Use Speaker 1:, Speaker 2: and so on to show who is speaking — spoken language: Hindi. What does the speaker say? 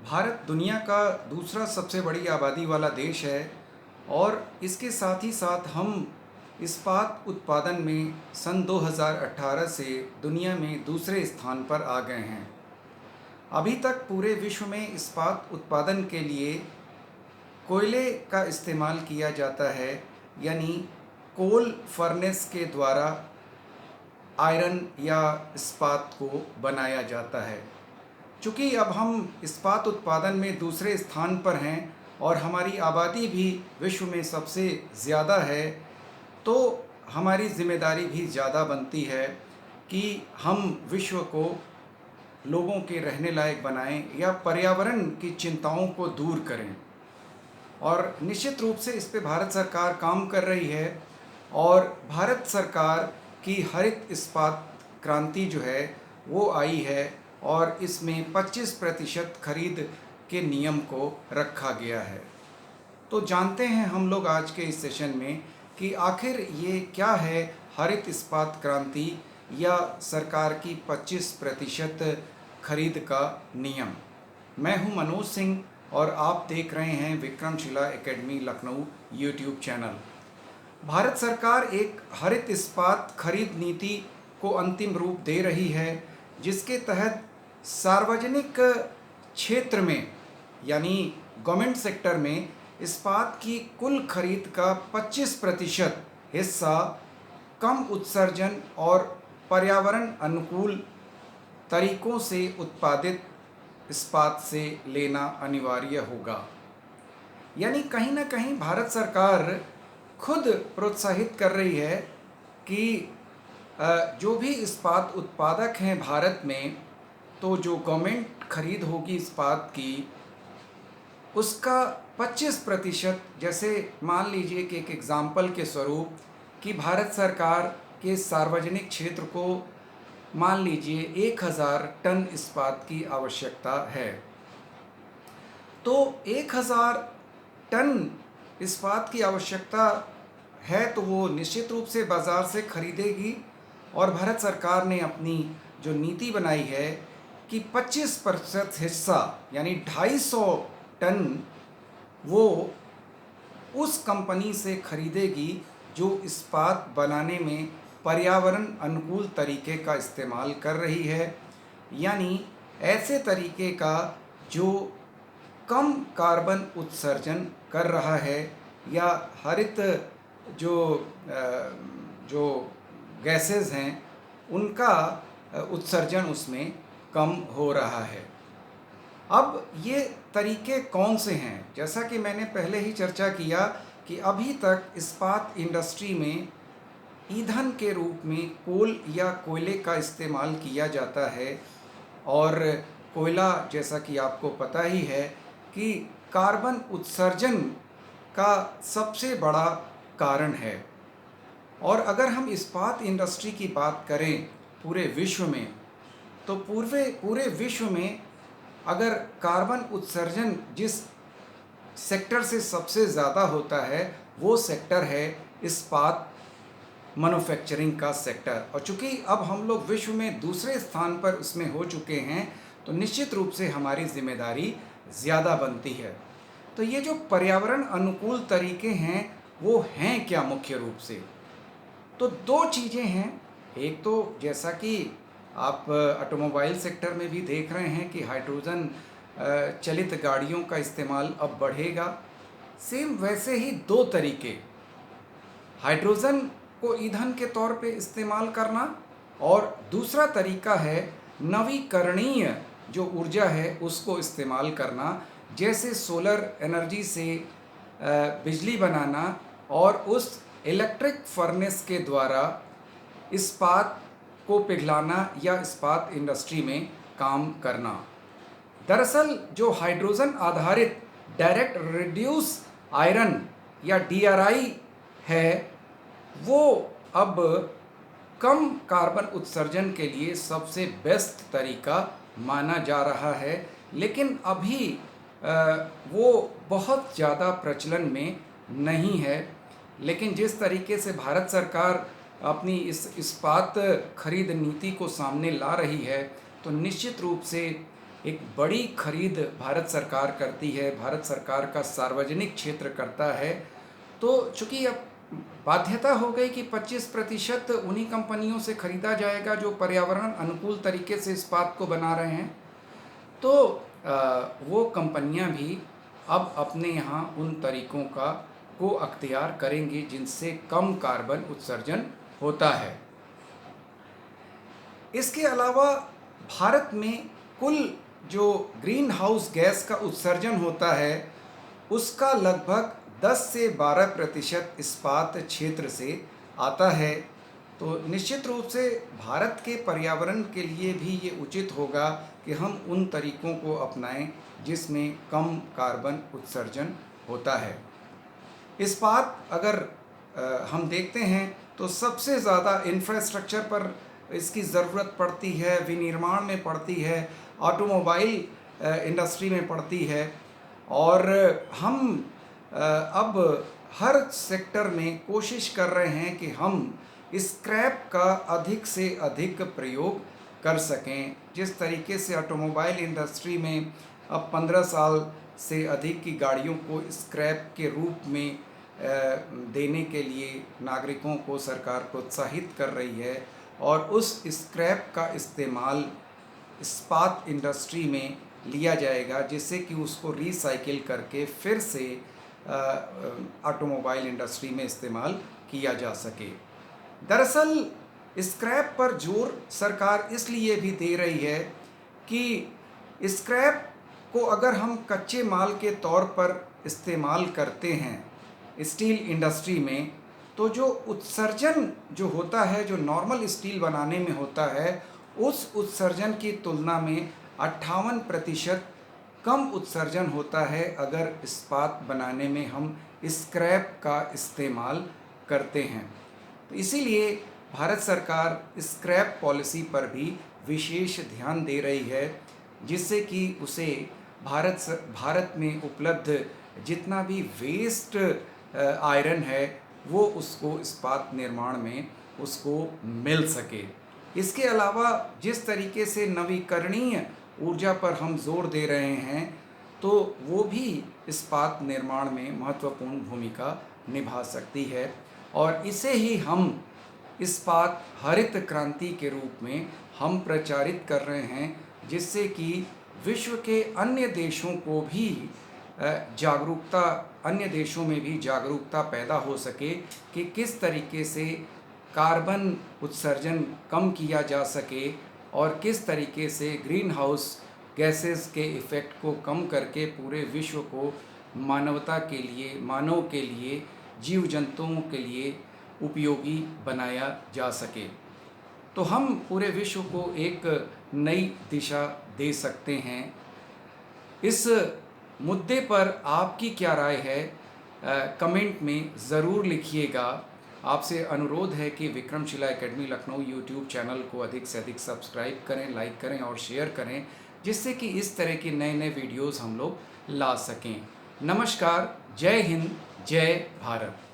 Speaker 1: भारत दुनिया का दूसरा सबसे बड़ी आबादी वाला देश है और इसके साथ ही साथ हम इस्पात उत्पादन में सन 2018 से दुनिया में दूसरे स्थान पर आ गए हैं। अभी तक पूरे विश्व में इस्पात उत्पादन के लिए कोयले का इस्तेमाल किया जाता है, यानी कोल फर्नेस के द्वारा आयरन या इस्पात को बनाया जाता है। चूँकि अब हम इस्पात उत्पादन में दूसरे स्थान पर हैं और हमारी आबादी भी विश्व में सबसे ज़्यादा है, तो हमारी ज़िम्मेदारी भी ज़्यादा बनती है कि हम विश्व को लोगों के रहने लायक बनाएं या पर्यावरण की चिंताओं को दूर करें। और निश्चित रूप से इस पे भारत सरकार काम कर रही है और भारत सरकार की हरित इस्पात क्रांति जो है वो आई है और इसमें 25% खरीद के नियम को रखा गया है। तो जानते हैं हम लोग आज के इस सेशन में कि आखिर ये क्या है हरित इस्पात क्रांति या सरकार की 25% खरीद का नियम। मैं हूं मनोज सिंह और आप देख रहे हैं Vikramshila academy Lucknow YouTube channel. Bharat सरकार एक हरित इस्पात खरीद नीति को अंतिम रूप दे रही है, जिसके तहत सार्वजनिक क्षेत्र में यानी गवर्नमेंट सेक्टर में इस्पात की कुल खरीद का 25% हिस्सा कम उत्सर्जन और पर्यावरण अनुकूल तरीकों से उत्पादित इस्पात से लेना अनिवार्य होगा। यानी कहीं ना कहीं भारत सरकार खुद प्रोत्साहित कर रही है कि जो भी इस्पात उत्पादक हैं भारत में, तो जो गवर्नमेंट खरीद होगी इस्पात की उसका 25%, जैसे मान लीजिए कि एक एग्ज़ाम्पल के स्वरूप कि भारत सरकार के सार्वजनिक क्षेत्र को मान लीजिए 1000 टन इस्पात की आवश्यकता है, तो 1000 टन इस्पात की आवश्यकता है तो वो निश्चित रूप से बाज़ार से खरीदेगी। और भारत सरकार ने अपनी जो नीति बनाई है कि 25% हिस्सा यानी 250 टन वो उस कंपनी से खरीदेगी जो इस्पात बनाने में पर्यावरण अनुकूल तरीके का इस्तेमाल कर रही है, यानी ऐसे तरीके का जो कम कार्बन उत्सर्जन कर रहा है या हरित जो गैसेस हैं उनका उत्सर्जन उसमें कम हो रहा है। अब ये तरीके कौन से हैं? जैसा कि मैंने पहले ही चर्चा किया कि अभी तक इस्पात इंडस्ट्री में ईंधन के रूप में कोल या कोयले का इस्तेमाल किया जाता है और कोयला, जैसा कि आपको पता ही है कि कार्बन उत्सर्जन का सबसे बड़ा कारण है। और अगर हम इस्पात इंडस्ट्री की बात करें पूरे विश्व में, तो पूरे विश्व में अगर कार्बन उत्सर्जन जिस सेक्टर से सबसे ज़्यादा होता है वो सेक्टर है इस्पात मैन्युफैक्चरिंग का सेक्टर। और चूँकि अब हम लोग विश्व में दूसरे स्थान पर उसमें हो चुके हैं, तो निश्चित रूप से हमारी जिम्मेदारी ज़्यादा बनती है। तो ये जो पर्यावरण अनुकूल तरीके हैं वो हैं क्या मुख्य रूप से? तो दो चीज़ें हैं। एक तो जैसा कि आप ऑटोमोबाइल सेक्टर में भी देख रहे हैं कि हाइड्रोजन चलित गाड़ियों का इस्तेमाल अब बढ़ेगा। सेम वैसे ही दो तरीके, हाइड्रोजन को ईंधन के तौर पे इस्तेमाल करना और दूसरा तरीका है नवीकरणीय जो ऊर्जा है उसको इस्तेमाल करना, जैसे सोलर एनर्जी से बिजली बनाना और उस इलेक्ट्रिक फर्नेस के द्वारा इस्पात को पिघलाना या इस्पात इंडस्ट्री में काम करना। दरअसल जो हाइड्रोजन आधारित डायरेक्ट रिड्यूस आयरन या DRI है वो अब कम कार्बन उत्सर्जन के लिए सबसे बेस्ट तरीका माना जा रहा है, लेकिन अभी वो बहुत ज़्यादा प्रचलन में नहीं है। लेकिन जिस तरीके से भारत सरकार अपनी इस इस्पात खरीद नीति को सामने ला रही है, तो निश्चित रूप से एक बड़ी खरीद भारत सरकार करती है, भारत सरकार का सार्वजनिक क्षेत्र करता है, तो चूँकि अब बाध्यता हो गई कि 25% उन्हीं कंपनियों से खरीदा जाएगा जो पर्यावरण अनुकूल तरीके से इस्पात को बना रहे हैं, तो वो कंपनियां भी अब अपने यहाँ उन तरीकों को अख्तियार करेंगी जिनसे कम कार्बन उत्सर्जन होता है। इसके अलावा भारत में कुल जो ग्रीन हाउस गैस का उत्सर्जन होता है उसका लगभग 10 से 12% इस्पात क्षेत्र से आता है। तो निश्चित रूप से भारत के पर्यावरण के लिए भी ये उचित होगा कि हम उन तरीकों को अपनाएं जिसमें कम कार्बन उत्सर्जन होता है। इस्पात अगर हम देखते हैं तो सबसे ज़्यादा इंफ्रास्ट्रक्चर पर इसकी ज़रूरत पड़ती है, विनिर्माण में पड़ती है, ऑटोमोबाइल इंडस्ट्री में पड़ती है, और हम अब हर सेक्टर में कोशिश कर रहे हैं कि हम स्क्रैप का अधिक से अधिक प्रयोग कर सकें। जिस तरीके से ऑटोमोबाइल इंडस्ट्री में अब 15 साल से अधिक की गाड़ियों को स्क्रैप के रूप में देने के लिए नागरिकों को सरकार प्रोत्साहित कर रही है, और उस स्क्रैप का इस्तेमाल इस्पात इंडस्ट्री में लिया जाएगा जिससे कि उसको रिसाइकिल करके फिर से ऑटोमोबाइल इंडस्ट्री में इस्तेमाल किया जा सके। दरअसल स्क्रैप पर जोर सरकार इसलिए भी दे रही है कि स्क्रैप को अगर हम कच्चे माल के तौर पर इस्तेमाल करते हैं स्टील इंडस्ट्री में, तो जो उत्सर्जन जो होता है, जो नॉर्मल स्टील बनाने में होता है, उस उत्सर्जन की तुलना में 58% कम उत्सर्जन होता है अगर इस्पात बनाने में हम स्क्रैप का इस्तेमाल करते हैं। तो इसीलिए भारत सरकार स्क्रैप पॉलिसी पर भी विशेष ध्यान दे रही है, जिससे कि उसे भारत में उपलब्ध जितना भी वेस्ट आयरन है वो उसको इस्पात निर्माण में उसको मिल सके। इसके अलावा जिस तरीके से नवीकरणीय ऊर्जा पर हम जोर दे रहे हैं, तो वो भी इस्पात निर्माण में महत्वपूर्ण भूमिका निभा सकती है, और इसे ही हम इस्पात हरित क्रांति के रूप में हम प्रचारित कर रहे हैं, जिससे कि विश्व के अन्य देशों को भी अन्य देशों में भी जागरूकता पैदा हो सके कि किस तरीके से कार्बन उत्सर्जन कम किया जा सके और किस तरीके से ग्रीन हाउस गैसेस के इफ़ेक्ट को कम करके पूरे विश्व को मानव के लिए जीव जंतुओं के लिए उपयोगी बनाया जा सके। तो हम पूरे विश्व को एक नई दिशा दे सकते हैं। इस मुद्दे पर आपकी क्या राय है, कमेंट में ज़रूर लिखिएगा। आपसे अनुरोध है कि Vikramshila academy Lucknow YouTube channel को अधिक से अधिक सब्सक्राइब करें, लाइक करें और शेयर करें, जिससे कि इस तरह के नए नए वीडियोज़ हम लोग ला सकें। नमस्कार, जय हिंद, जय भारत।